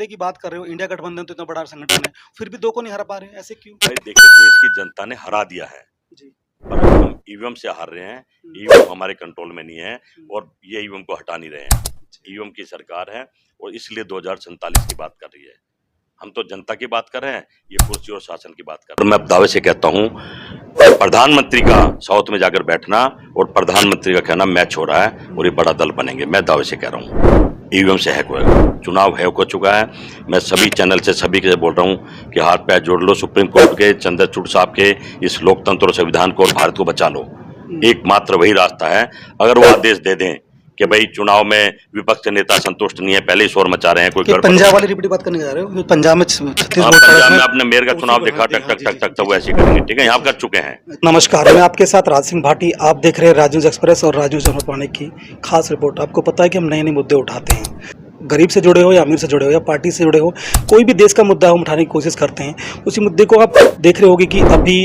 India की बात कर रहे हो, इंडिया गठबंधन तो इतना बड़ा संगठन है, फिर भी 2 को नहीं हरा पा रहे हैं, ऐसे क्यों? भाई देखिए, देश की जनता ने हरा दिया है जी। पर हम ईवीएम से हार रहे हैं। ईवीएम हमारे कंट्रोल में नहीं है और ये ईवीएम को हटा नहीं रहे हैं। ईवीएम की सरकार है और इसलिए 2047 की बात कर रही है। हम तो जनता की बात कर रहे हैं, ये कुर्सी और शासन की बात कर रहे हैं। मैं दावे से कहता हूँ, प्रधानमंत्री का साउथ में जाकर बैठना और प्रधानमंत्री का कहना मैच हो रहा है और ये बड़ा दल बनेंगे। मैं दावे से कह रहा हूँ ईवीएम से हैक होगा, चुनाव हैक हो चुका है। मैं सभी चैनल से सभी के बोल रहा हूँ कि हाथ पैर जोड़ लो, सुप्रीम कोर्ट के चंद्रचूड़ साहब के इस लोकतंत्र और संविधान को और भारत को बचा लो। एकमात्र वही रास्ता है। अगर वो आदेश दे दें कि भाई चुनाव में विपक्ष के नेता संतुष्ट नहीं है, पहले ही शोर मचा रहे हैं, कोई पंजाब वाली रिपीट बात करने जा रहे हो? पंजाब में पंजाब में आपने मेयर का चुनाव देखा, टक टक टक टक तो वैसे करेंगे, ठीक है, यहाँ कर चुके हैं। नमस्कार, मैं आपके साथ राज सिंह भाटी, आप देख रहे हैं राज न्यूज एक्सप्रेस और राज न्यूज पाने की खास रिपोर्ट। आपको पता है कि हम नए नए मुद्दे उठाते हैं, गरीब से जुड़े हो या अमीर से जुड़े हो या पार्टी से जुड़े हो, कोई भी देश का मुद्दा हम उठाने की कोशिश करते हैं। उसी मुद्दे को आप देख रहे होंगे कि अभी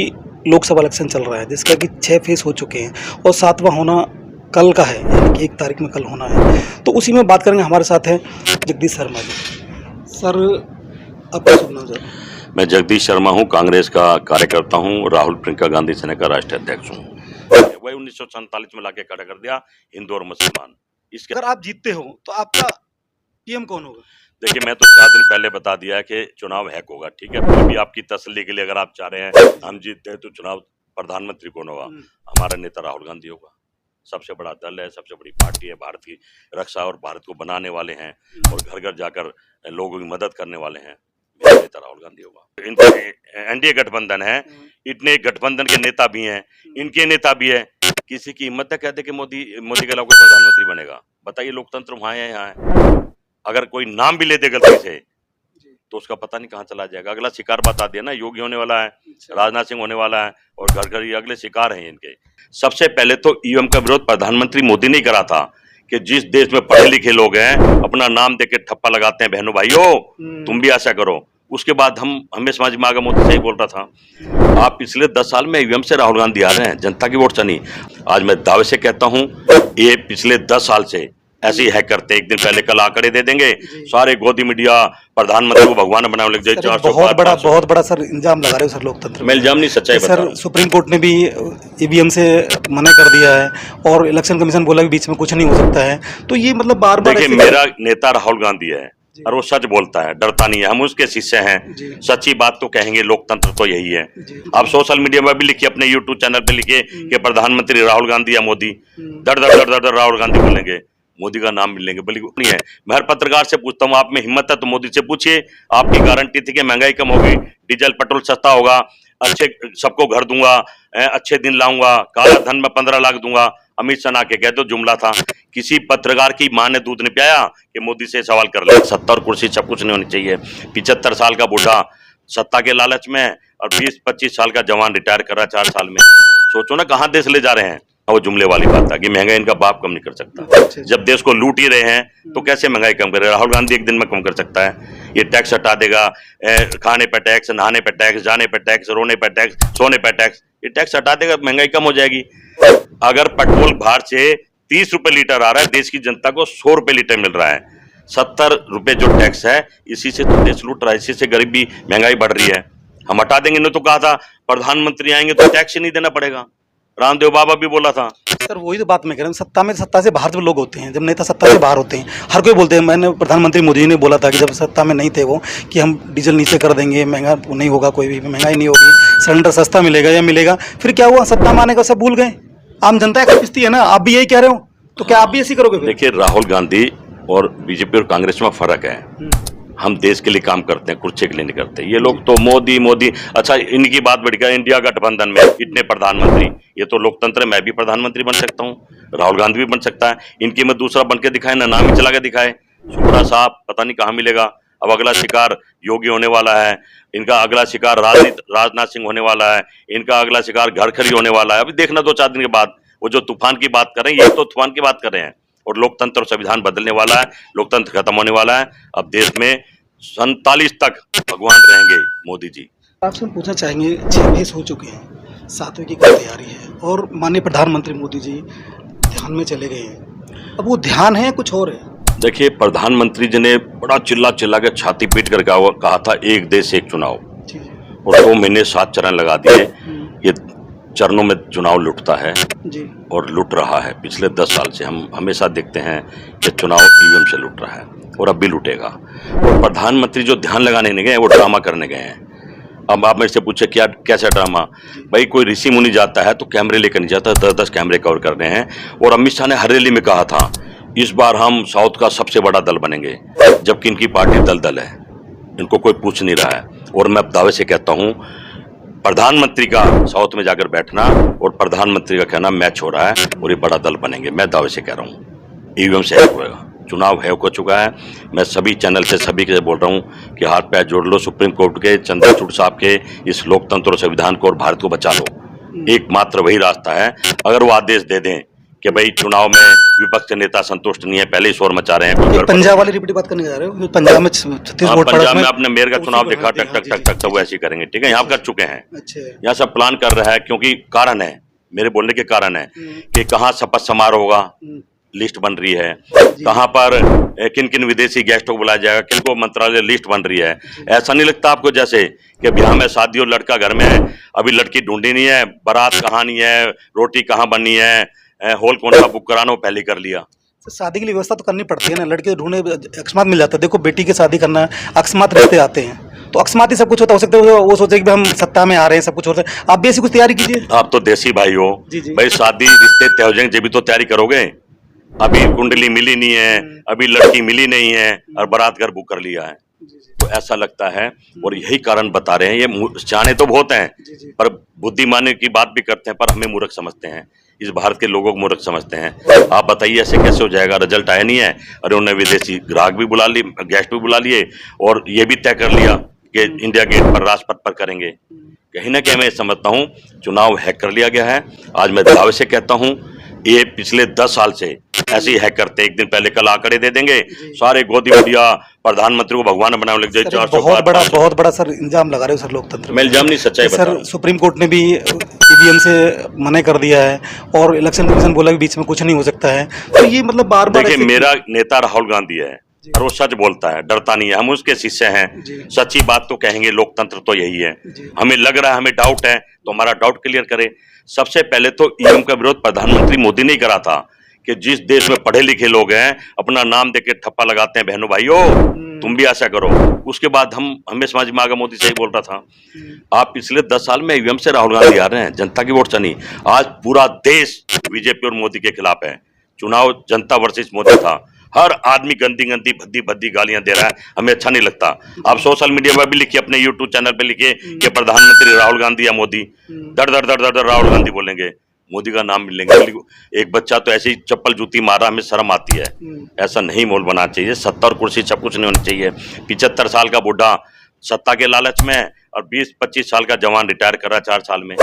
लोकसभा इलेक्शन चल रहा है, जिसका कि 6 फेज हो चुके हैं और 7वां होना कल का है, यानी कि 1 तारीख में कल होना है। तो उसी में बात करेंगे। हमारे साथ है जगदीश शर्मा जी। सर, आपका शुभ नाम सर? मैं जगदीश शर्मा हूँ, कांग्रेस का कार्यकर्ता हूँ, राहुल प्रियंका गांधी सेना का राष्ट्रीय अध्यक्ष हूँ। वही 1947 में लाके खड़ा कर दिया हिंदू और मुसलमान। इसके अगर आप जीतते हो तो आपका पीएम कौन होगा? देखिए, मैं तो 4 दिन पहले बता दिया है कि चुनाव हैक होगा, ठीक है। फिर भी आपकी तसल्ली के लिए अगर आप चाह रहे हैं हम जीतते हैं तो चुनाव प्रधानमंत्री कौन होगा? हमारा नेता राहुल गांधी होगा। सबसे बड़ा दल है, सबसे बड़ी पार्टी है, भारत की रक्षा और भारत को बनाने वाले हैं और घर घर जाकर लोगों की मदद करने वाले हैं। मेरा नेता राहुल गांधी होगा। इनके एनडीए गठबंधन है, इतने गठबंधन के नेता भी हैं, इनके नेता भी है। किसी की हिम्मत है कहते कि मोदी के अलावा कोई प्रधानमंत्री बनेगा? बताइए, लोकतंत्र वहां है, यहाँ है। अगर कोई नाम भी ले दे गलती से तो उसका पता नहीं कहाँ चला जाएगा। अगला शिकार बता दिया ना, योगी होने वाला है, राजनाथ सिंह होने वाला है और घर घर ये अगले शिकार हैं इनके। सबसे पहले तो ईवीएम का विरोध प्रधानमंत्री मोदी ने करा था कि जिस देश में पढ़े लिखे लोग हैं अपना नाम देके ठप्पा लगाते हैं, बहनों भाइयों तुम भी ऐसा करो। उसके बाद हमें समझ में आ गया, मोदी से ही बोल रहा था। आप पिछले 10 साल में ईवीएम से राहुल गांधी आ रहे हैं, जनता की वोट से नहीं। आज मैं दावे से कहता हूं, ये पिछले 10 साल से ऐसे ही हैक करते। एक दिन पहले कल आंकड़े दे देंगे, सारे गोदी मीडिया प्रधानमंत्री को भगवान बनाने लग जाए। बहुत बड़ा सर इल्जाम लगा रहे हो सर लोकतंत्र में। इल्जाम नहीं, सच्चाई बता रहा हूं। सर, सुप्रीम कोर्ट ने भी ईवीएम से मना कर दिया है और इलेक्शन कमीशन बोला कि बीच में कुछ नहीं हो सकता है। तो ये मतलब बार बार देखिए, मेरा नेता राहुल गांधी है और वो सच बोलता है, डरता नहीं है। हम उसके शिष्य हैं, सच्ची बात तो कहेंगे। लोकतंत्र तो यही है। आप सोशल मीडिया में भी लिखिए, अपने यूट्यूब चैनल पे लिखिए कि प्रधानमंत्री राहुल गांधी या मोदी, दर दर दर दर राहुल गांधी बोलेंगे, मोदी का नाम मिलेंगे। बल्कि नहीं है। मैं हर पत्रकार से पूछता हूँ, आप में हिम्मत है तो मोदी से पूछिए। आपकी गारंटी थी कि महंगाई कम होगी, डीजल पेट्रोल सस्ता होगा, अच्छे सबको घर दूंगा, अच्छे दिन लाऊंगा, काला धन में 15 लाख दूंगा। अमित शाह आके कह दो, जुमला था। किसी पत्रकार की मां ने दूध नहीं पियाया कि मोदी से सवाल कर ले। सत्ता और कुर्सी सब कुछ नहीं होनी चाहिए। 75 साल का बूढ़ा सत्ता के लालच में और 20-25 साल का जवान रिटायर कर रहा है 4 साल में। सोचो ना कहाँ देश ले जा रहे हैं। वो जुमले वाली बात है कि महंगाई इनका बाप कम नहीं कर सकता। जब देश को लूट ही रहे हैं तो कैसे महंगाई कम करे? राहुल गांधी एक दिन में कम कर सकता है। ये टैक्स हटा देगा, खाने पे टैक्स, नहाने पे टैक्स, जाने पे टैक्स, रोने पे टैक्स, सोने पे टैक्स, ये टैक्स हटा देगा, महंगाई कम हो जाएगी। अगर पेट्रोल बाहर से 30 रुपए लीटर आ रहा है, देश की जनता को 100 रुपए लीटर मिल रहा है। 70 रुपए जो टैक्स है, इसी से तो देश लूट रहा है, इसी से गरीबी महंगाई बढ़ रही है। हम हटा देंगे। ने तो कहा था प्रधानमंत्री आएंगे तो टैक्स ही नहीं देना पड़ेगा। रामदेव बाबा भी बोला था। सर, वही तो बात मैं कह रहा हूँ। सत्ता से बाहर जब लोग होते हैं, जब नेता सत्ता से बाहर होते हैं, हर कोई बोलते हैं। मैंने प्रधानमंत्री मोदी ने बोला था कि जब सत्ता में नहीं थे वो, कि हम डीजल नीचे कर देंगे, महंगा नहीं होगा, कोई भी महंगाई नहीं होगी, सिलेंडर सस्ता मिलेगा या मिलेगा। फिर क्या हुआ? सत्ता में आने का सब भूल गए। आम जनता का पिसती है ना। आप भी यही कह रहे हो तो क्या आप भी ऐसी करोगे? देखिए, राहुल गांधी और बीजेपी और कांग्रेस में फर्क है। हम देश के लिए काम करते हैं, कुर्सी के लिए नहीं करते। ये लोग तो मोदी मोदी। अच्छा, इनकी बात बढ़ गया, इंडिया गठबंधन में इतने प्रधानमंत्री। ये तो लोकतंत्र है, मैं भी प्रधानमंत्री बन सकता हूँ, राहुल गांधी भी बन सकता है। इनकी में दूसरा बन के दिखाए ना, नाम ही चला के दिखाए। सुपड़ा साहब पता नहीं कहाँ मिलेगा। अब अगला शिकार योगी होने वाला है, इनका अगला शिकार राजनाथ सिंह होने वाला है, इनका अगला शिकार घर खरी होने वाला है। अभी देखना 2-4 दिन के बाद। वो जो तूफान की बात कर रहे हैं, ये तो तूफान की बात कर रहे हैं और लोकतंत्र और संविधान बदलने वाला है, लोकतंत्र खत्म होने वाला है। अब देश में 47 तक भगवान रहेंगे मोदी जी। आपसे हम पूछना चाहेंगे, 6 फेस हो चुके हैं, 7वें की क्या तैयारी है? और माननीय प्रधानमंत्री मोदी जी ध्यान में चले गए हैं। अब वो ध्यान है कुछ और है? देखिए, प्रधानमंत्री जी ने बड़ा चिल्ला चिल्ला के छाती पीट कर कहा था एक देश एक चुनाव, और 2 महीने 7 चरण लगा दिए। ये चरणों में चुनाव लुटता है जी। और लुट रहा है। पिछले 10 साल से हम हमेशा देखते हैं कि चुनाव ईवीएम से लुट रहा है और अब भी लुटेगा। और प्रधानमंत्री जो ध्यान लगाने नहीं गए वो ड्रामा करने गए हैं। अब आप मेरे से पूछे क्या कैसा ड्रामा? भाई कोई ऋषि मुनि जाता है तो कैमरे लेकर नहीं जाता, 10-10 कैमरे कवर कर रहे हैं। और अमित शाह ने हर रैली में कहा था इस बार हम साउथ का सबसे बड़ा दल बनेंगे, जबकि इनकी पार्टी दल है, इनको कोई पूछ नहीं रहा है। और मैं दावे से कहता हूं प्रधानमंत्री का साउथ में जाकर बैठना और प्रधानमंत्री का कहना मैच हो रहा है और ये बड़ा दल बनेंगे। मैं दावे से कह रहा हूँ ईवीएम से हैक होगा, चुनाव हैक हो चुका है। मैं सभी चैनल से सभी के बोल रहा हूँ कि हाथ पैर जोड़ लो, सुप्रीम कोर्ट के चंद्रचूड़ साहब के इस लोकतंत्र और संविधान को और भारत को बचा लो। एकमात्र वही रास्ता है। अगर वो आदेश दे दें कि भाई चुनाव में विपक्ष के नेता संतुष्ट नहीं है, पहले ही शोर मचा रहे हैं। पंजाब वाली रिपीट बात करने जा रहे हो? पंजाब में 36 वोट पड़ा। पंजाब में आपने मेयर का चुनाव देखा, टक टक टक टक तो वो ऐसे करेंगे। ठीक है, यहाँ कर चुके हैं, यहाँ सब प्लान कर रहा है। क्योंकि कारण है, मेरे बोलने के कारण है कि कहाँ शपथ समारोह होगा, लिस्ट बन रही है, कहाँ पर किन किन विदेशी गेस्टों को बुलाया जाएगा, किन को मंत्रालय, लिस्ट बन रही है। ऐसा नहीं लगता आपको जैसे कि ब्याह में शादी और लड़का घर में है, अभी लड़की ढूंढी नहीं है, बारात कहाँ नहीं है, रोटी कहाँ बननी है, हॉल कौन सा बुक कराना, वो पहले कर लिया। तो शादी के लिए व्यवस्था तो करनी पड़ती है ना, लड़के ढूंढे अकस्मात मिल जाता है। देखो बेटी की शादी करना है, अकस्मात रिश्ते आते हैं, तो अकस्मात ही सब कुछ होता हो सकता है। वो सोचे कि हम सत्ता में आ रहे हैं, सब कुछ हो रहा है। आप भी ऐसी कुछ तैयारी कीजिए। आप तो देसी भाई हो भाई, शादी रिश्ते तय हो जाएंगे जब भी तो तैयारी करोगे। अभी कुंडली मिली नहीं है, अभी लड़की मिली नहीं है और बारात घर बुक कर लिया है, तो ऐसा लगता है। और यही कारण बता रहे हैं, ये जाने तो बहुत हैं पर बुद्धिमानी की बात भी करते हैं, पर हमें मूर्ख समझते हैं, इस भारत के लोगों को मूर्ख समझते हैं। आप बताइए ऐसे कैसे हो जाएगा? रिजल्ट आया नहीं है, अरे उन्होंने विदेशी ग्राहक भी बुला लिए, गेस्ट भी बुला लिए और ये भी तय कर लिया कि इंडिया गेट पर, राजपथ पर करेंगे। कहीं ना कहीं मैं समझता हूँ चुनाव हैक कर लिया गया है। आज मैं दावे से कहता हूँ ये पिछले 10 साल से ऐसे ही हैक करते। एक दिन पहले कल आंकड़े दे देंगे, सारे गोदी मीडिया प्रधानमंत्री को भगवान बनाने लग जाए। बहुत बड़ा सर इल्जाम लगा रहे हो सर लोकतंत्र। मैं इल्जाम नहीं, सच्चाई बता रहा हूं। सर सुप्रीम कोर्ट ने भी ईवीएम से मना कर दिया है और इलेक्शन कमीशन बोला कि बीच में कुछ नहीं हो सकता है। तो ये मतलब बार बार देखिए, मेरा नेता राहुल गांधी है और वो सच बोलता है, डरता नहीं है। हम उसके शिष्य हैं, सच्ची बात तो कहेंगे, लोकतंत्र तो यही है। हमें लग रहा है, हमें डाउट है तो हमारा डाउट क्लियर करे। सबसे पहले तो ईवीएम का विरोध प्रधानमंत्री मोदी ने करा था कि जिस देश में पढ़े लिखे लोग हैं अपना नाम देके ठप्पा लगाते हैं, बहनों भाइयों तुम भी ऐसा करो। उसके बाद हमें समझ में आ गया मोदी सही बोल रहा था। आप पिछले 10 साल में ईवीएम से राहुल गांधी आ रहे हैं, जनता की वोट से नहीं। आज पूरा देश बीजेपी और मोदी के खिलाफ है। चुनाव जनता वर्सेस मोदी था। हर आदमी गंदी गंदी भद्दी भद्दी गालियां दे रहा है, हमें अच्छा नहीं लगता। आप सोशल मीडिया पर भी लिखिए, अपने यूट्यूब चैनल पे लिखिए कि प्रधानमंत्री राहुल गांधी या मोदी, दर दर दर दर दर राहुल गांधी बोलेंगे, मोदी का नाम मिलेंगे। एक बच्चा तो ऐसे ही चप्पल जूती मारा, हमें शर्म आती है। ऐसा नहीं मोल बनाना चाहिए। 70 कुर्सी सब कुछ नहीं होनी चाहिए। 75 साल का बूढ़ा सत्ता के लालच में और 20-25 साल का जवान रिटायर कर रहा है 4 साल में।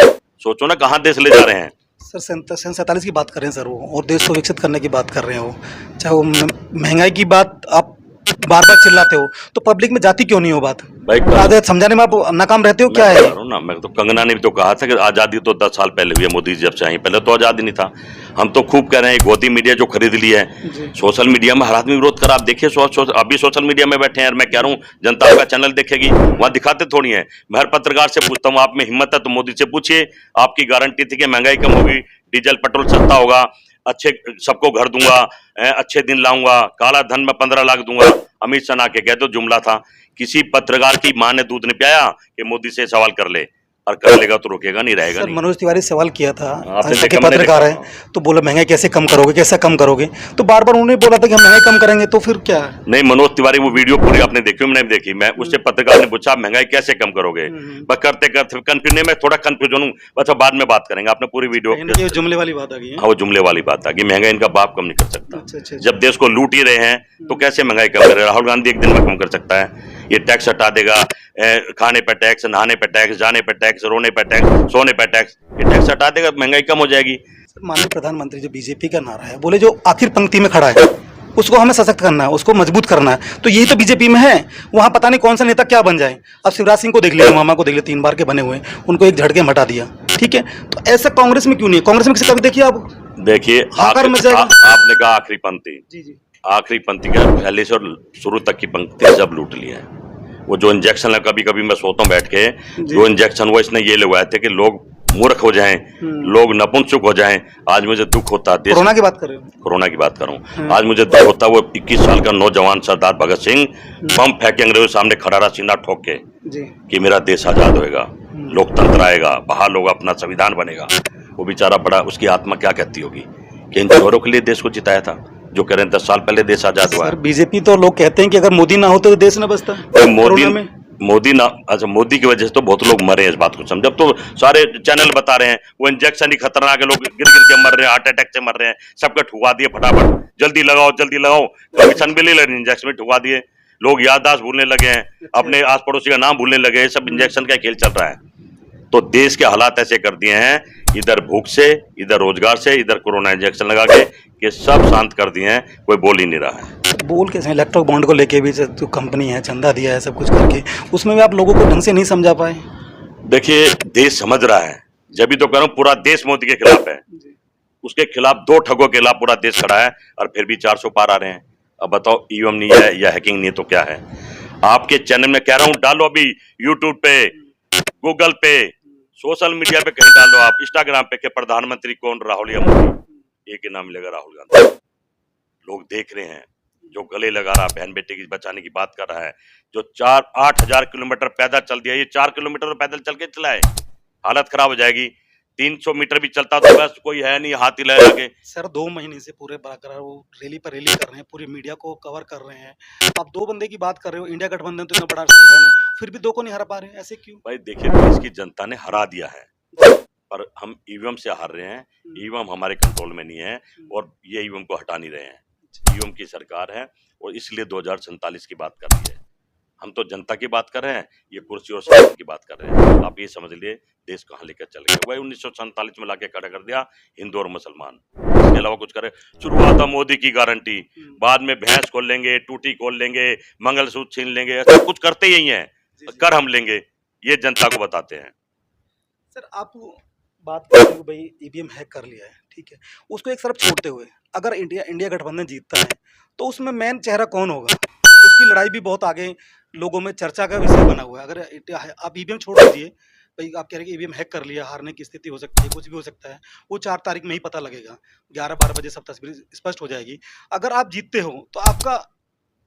सोचो ना कहाँ देश ले जा रहे हैं। सर 47 की बात कर रहे हैं सर वो, और देश को विकसित करने की बात कर रहे हैं वो। चाहे वो महंगाई की बात आप बार बार चिल्लाते हो, तो पब्लिक में जाती क्यों नहीं हो बात? भाई समझाने में आप नाकाम रहते हो, क्या है ना? मैं तो कंगना ने भी तो कहा था कि आज़ादी तो 10 साल पहले हुई है, मोदी जी जब से आई, पहले तो आज़ादी नहीं था। हम तो खूब कह रहे हैं गोदी मीडिया जो खरीद ली है, सोशल मीडिया में हर आदमी विरोध कर। आप देखिए अभी सोशल मीडिया में बैठे हैं, मैं कह रहा हूँ जनता का चैनल देखेगी, वहाँ दिखाते थोड़ी है। मैं हर पत्रकार से पूछता हूँ, आप में हिम्मत है तो मोदी से पूछिए, आपकी गारंटी थी कि महंगाई कम होगी, डीजल पेट्रोल सस्ता होगा, अच्छे सबको घर दूंगा, अच्छे दिन लाऊंगा, काला धन में 15 लाख दूंगा। अमित शाह के कह दो जुमला था। किसी पत्रकार की मां ने दूध नहीं पियाया कि मोदी से सवाल कर ले, और कर लेगा तो रुकेगा नहीं, रहेगा नहीं। मनोज तिवारी सवाल किया था, पत्रकार है, तो बोला महंगाई कैसे कम करोगे, कैसे कम करोगे? तो बार बार उन्होंने बोला था कि हम महंगाई कम करेंगे, तो फिर क्या? नहीं, मनोज तिवारी वो वीडियो पूरी आपने देखी? मैंने देखी। मैं उससे पत्रकार ने पूछा महंगाई कैसे कम करोगे, बस करते करते कंफ्यूजन में थोड़ा कंफ्यूजन हूँ, अच्छा बाद में बात करेंगे। आपने पूरी वीडियो जुमले वाली बात आ गई। हाँ, वो जुमले वाली बात आ गई। महंगाई इनका बाप कम नहीं कर सकता। जब देश को लूट ही रहे हैं तो कैसे महंगाई कम करे? राहुल गांधी एक दिन में कम कर सकता है? ये टैक्स हटा देगा, खाने पे टैक्स, नहाने पे टैक्स, जाने पे टैक्स, रोने पे टैक्स, सोने पे टैक्स, ये टैक्स हटा देगा, महंगाई कम हो जाएगी। माननीय प्रधानमंत्री जो बीजेपी का नारा है, बोले जो आखिर पंक्ति में खड़ा है उसको हमें सशक्त करना है, उसको मजबूत करना है। तो यही तो बीजेपी में है। वहाँ पता नहीं कौन सा नेता क्या बन जाए। अब शिवराज सिंह को देख लिया, मामा को देख लिया, 3 बार के बने हुए, उनको एक झटके में हटा दिया। ठीक है, तो ऐसा कांग्रेस में क्यों नहीं है? कांग्रेस में किसी कभी देखिए आप, देखिए आपने कहा आखिरी पंक्ति, आखिरी पंक्ति का पहले से और शुरू तक की पंक्ति सब लूट लिया है। वो जो इंजेक्शन है, कभी कभी मैं सोता हूँ बैठ के, जो इंजेक्शन वो इसने ये लगवाए थे कि लोग मूर्ख हो जाएं, लोग नपुंसक हो जाएं। आज मुझे दुख होता है, कोरोना की बात कर रहे हो? कोरोना की बात कर रहा हूँ। आज मुझे दुख होता है, वो 21 साल का नौजवान सरदार भगत सिंह बम फेंके अंग्रेजों के सामने खड़ा रहा सीना ठोक के कि मेरा देश आजाद होएगा, लोकतंत्र आएगा, बहाल होगा, अपना संविधान बनेगा। वो बेचारा बड़ा, उसकी आत्मा क्या कहती होगी कि इन चोरों के लिए देश को जिताया था, जो कह रहे हैं 10 साल पहले देश आजाद हुआ है। बीजेपी तो लोग कहते हैं कि अगर मोदी ना होते तो देश ना बचता। मोदी ना, अच्छा मोदी की वजह से तो बहुत लोग मरे हैं, इस बात को समझ। अब तो सारे चैनल बता रहे हैं वो इंजेक्शन ही खतरनाक है, लोग गिर गिर के मर रहे हैं, हार्ट अटैक से मर रहे हैं, सबके ठुकवा दिए फटाफट, जल्दी लगाओ जल्दी लगाओ। कमीशन भी ले रहे, इंजेक्शन भी ठुकवा दिए, लोग याददाश्त भूलने लगे हैं, अपने आस पड़ोसी का नाम भूलने लगे हैं, सब इंजेक्शन का खेल चल रहा है। तो देश के हालात ऐसे कर दिए हैं, इधर भूख से, इधर रोजगार से, इधर कोरोना इंजेक्शन लगा के सब शांत कर दिए हैं, कोई बोल ही नहीं रहा है। बोल कैसे इलेक्ट्रिक बॉन्ड को लेके भी जो कंपनी है चंदा दिया है सब कुछ करके, उसमें भी आप लोगों को ढंग से नहीं समझा पाए। देखिए देश समझ रहा है, जब भी तो कह रहा हूं पूरा देश मोदी के खिलाफ है, उसके खिलाफ 2 ठगों के खिलाफ पूरा देश खड़ा है, और फिर भी 400 पार आ रहे हैं। अब बताओ ईवीएम नहीं है या हैकिंग नहीं है तो क्या है? आपके चैनल में कह रहा हूं, डालो अभी यूट्यूब पे, गूगल पे, सोशल मीडिया पे कहीं डालो, आप इंस्टाग्राम पे कि प्रधानमंत्री कौन, राहुल या मोदी, एक ही नाम मिलेगा, राहुल गांधी। लोग देख रहे हैं, जो गले लगा रहा, बहन बेटे की बचाने की बात कर रहा है, जो 4-8 हजार किलोमीटर पैदल चल दिया, ये 4 किलोमीटर तो पैदल चल के चला है, हालत खराब हो जाएगी। 300 मीटर भी चलता तो बस कोई है नहीं, हाथ हिला के। सर 2 महीने से पूरे बरकरार वो रैली पर रैली कर रहे हैं, पूरी मीडिया को कवर कर रहे हैं। आप 2 बंदे की बात कर रहे हो, इंडिया गठबंधन तो इतना बड़ा संगठन है, फिर भी 2 को नहीं हरा पा रहे हैं, ऐसे क्यों? भाई देखिए, देश की जनता ने हरा दिया है, पर हम ईवीएम से हार रहे हैं। ईवीएम हमारे कंट्रोल में नहीं है, और ये ईवीएम को हटा नहीं रहे हैं। ईवीएम की सरकार है, और इसलिए 2047 की बात कर रही है। हम तो जनता की बात कर रहे हैं, ये कुर्सी और शासन की बात कर रहे हैं। आप ये समझ लिए देश कहाँ लेकर चले गए। वही 1947 में लाके खड़ा कर दिया हिंदू और मुसलमान, इसके अलावा कुछ करे। शुरुआत मोदी की गारंटी, बाद में भैंस खोल लेंगे, टूटी खोल लेंगे, मंगलसूत्र छीन लेंगे, सब कुछ करते यही है, कर हम लेंगे, ये जनता को बताते हैं। सर आप बात करते हो भाई ईवीएम हैक कर लिया है, ठीक है, उसको एक तरफ छोड़ते हुए अगर इंडिया गठबंधन जीतता है तो उसमें मेन चेहरा कौन होगा? उसकी लड़ाई भी बहुत आगे लोगों में चर्चा का विषय बना हुआ है। अगर आप ईवीएम छोड़ दीजिए, भाई आप कह रहे हैं कि ईवीएम हैक कर लिया, हारने की स्थिति हो सकती है, कुछ भी हो सकता है, वो 4 तारीख में ही पता लगेगा, 11-12 बजे सब तस्वीर स्पष्ट हो जाएगी। अगर आप जीतते हो तो आपका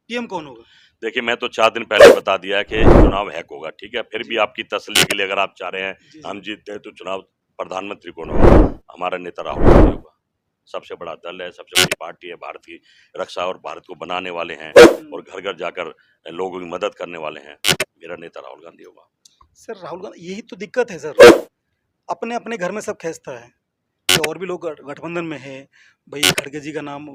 पीएम कौन होगा? देखिए, मैं तो 4 दिन पहले बता दिया है कि चुनाव हैक होगा, ठीक है। फिर भी आपकी तसल्ली के लिए अगर आप चाह रहे हैं हम जीतते हैं तो चुनाव प्रधानमंत्री कौन होगा? हमारा नेता राहुल गांधी होगा। सबसे बड़ा दल है, सबसे बड़ी पार्टी है, भारत की रक्षा और भारत को बनाने वाले हैं, और घर घर जाकर लोगों की मदद करने वाले हैं। मेरा नेता राहुल गांधी होगा। सर राहुल गांधी, यही तो दिक्कत है सर, अपने अपने घर में सब खींचता है, तो और भी लोग गठबंधन में है। भाई खड़गे जी का नाम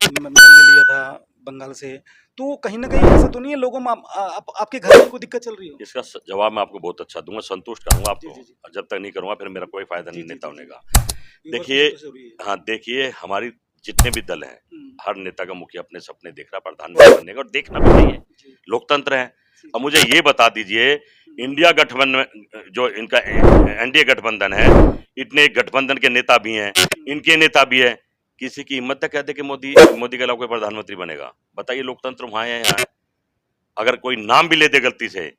मैंने लिया था बंगाल से, तो कहीं ना कहीं ऐसा तो नहीं है लोगों में आपके घर में कोई दिक्कत चल रही हो? इसका जवाब मैं आपको बहुत अच्छा दूंगा, संतुष्ट करूंगा आपको। और जब तक नहीं करूंगा फिर मेरा कोई फायदा नहीं नेता होने का। देखिए, हाँ देखिए, हमारी जितने भी दल हैं, हर नेता का मुखिया अपने सपने देख रहा, प्रधानमंत्री बनने का, और देखना भी चाहिए, लोकतंत्र है। अब मुझे ये बता दीजिए, इंडिया गठबंधन जो इनका एनडीए गठबंधन है, इतने गठबंधन के नेता भी हैं, इनके नेता भी है, किसी की हिम्मत तक कहते कि मोदी के अलावा कोई प्रधानमंत्री बनेगा? बताइए, लोकतंत्र वहां है, यहाँ है। अगर कोई नाम भी ले दे गलती से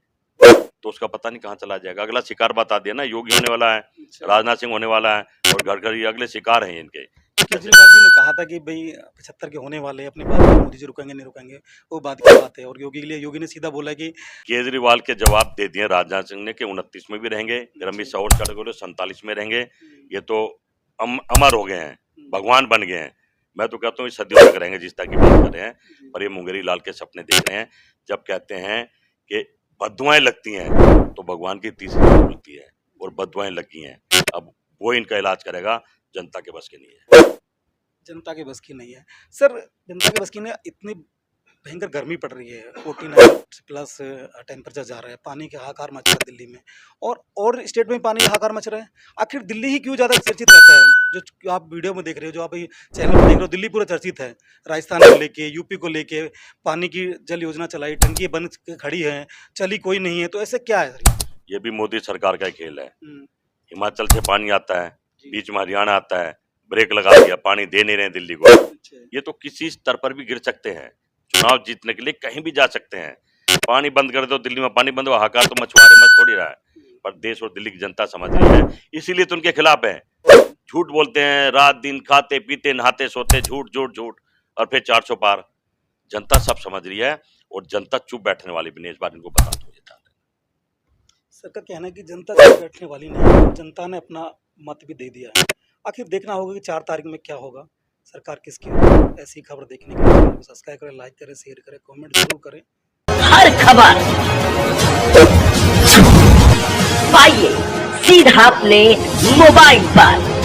तो उसका पता नहीं कहाँ चला जाएगा। अगला शिकार बता दिया ना, योगी होने वाला है, राजनाथ सिंह होने वाला है, और घर घर ये अगले शिकार हैं इनके। केजरीवाल जी ने कहा था कि भाई 75 के होने वाले, अपनी बात में मोदी जी रुकेंगे नहीं रुकेंगे, वो बात की बात है। और योगी के लिए योगी ने सीधा बोला कि केजरीवाल के जवाब दे दिए राजनाथ सिंह ने कि 29 में भी रहेंगे, फिर अमित शाह और चढ़ गए 47 में रहेंगे। ये तो अमर हो गए हैं, भगवान बन गए हैं। मैं तो कहता हूँ सदियों तक रहेंगे, जिस तरह की बात कर रहे हैं। पर ये मुंगेरी लाल के सपने देख रहे हैं। जब कहते हैं कि बददुआएं लगती हैं तो भगवान की तीसरी खुलती है, और बददुआएं लगी हैं। अब वो इनका इलाज करेगा, जनता के बस की नहीं है। जनता के बस की नहीं है सर, जनता के बस की नहीं। इतनी भयंकर गर्मी पड़ रही है, 49+ टेम्परेचर जा रहा है, पानी के हाहाकार मच रहा है दिल्ली में, और स्टेट में पानी हाहाकार मच रहा है। आखिर दिल्ली ही क्यों ज़्यादा चर्चित रहता है? जो आप वीडियो में देख रहे हो, जो आप चैनल में देख रहे हो, दिल्ली पूरा चर्चित है। राजस्थान को लेके, यूपी को लेके, पानी की जल योजना चलाई, टंकी बंद खड़ी है, चली कोई नहीं है, तो ऐसे क्या है सर? ये भी मोदी सरकार का खेल है। हिमाचल से पानी आता है, बीच में हरियाणा आता है, ब्रेक लगा दिया, पानी दे नहीं रहे दिल्ली को। ये तो किसी स्तर पर भी गिर सकते हैं, चुनाव जीतने के लिए कहीं भी जा सकते हैं। पानी बंद कर दो, दिल्ली में पानी बंद हुआ, हाकार तो मछुआरे मच थोड़ी रहा है, पर देश और दिल्ली की जनता समझ रही है, इसीलिए तो उनके खिलाफ है। झूठ बोलते हैं, रात दिन खाते पीते नहाते सोते, झूठ झूठ झूठ, और फिर 400 पार। जनता सब समझ रही है और जनता चुप बैठने वाली भी नहीं, इस बार इनको बता दो। सर का कहना है कि जनता चुप बैठने वाली नहीं है, जनता ने अपना मत भी दे दिया है। आखिर देखना होगा कि 4 तारीख में क्या होगा, सरकार किसकी होगी। ऐसी खबर देखने के लिए सब्सक्राइब करें, लाइक करें, शेयर करें, कमेंट जरूर करें। हर खबर पाइए सीधा अपने मोबाइल पर।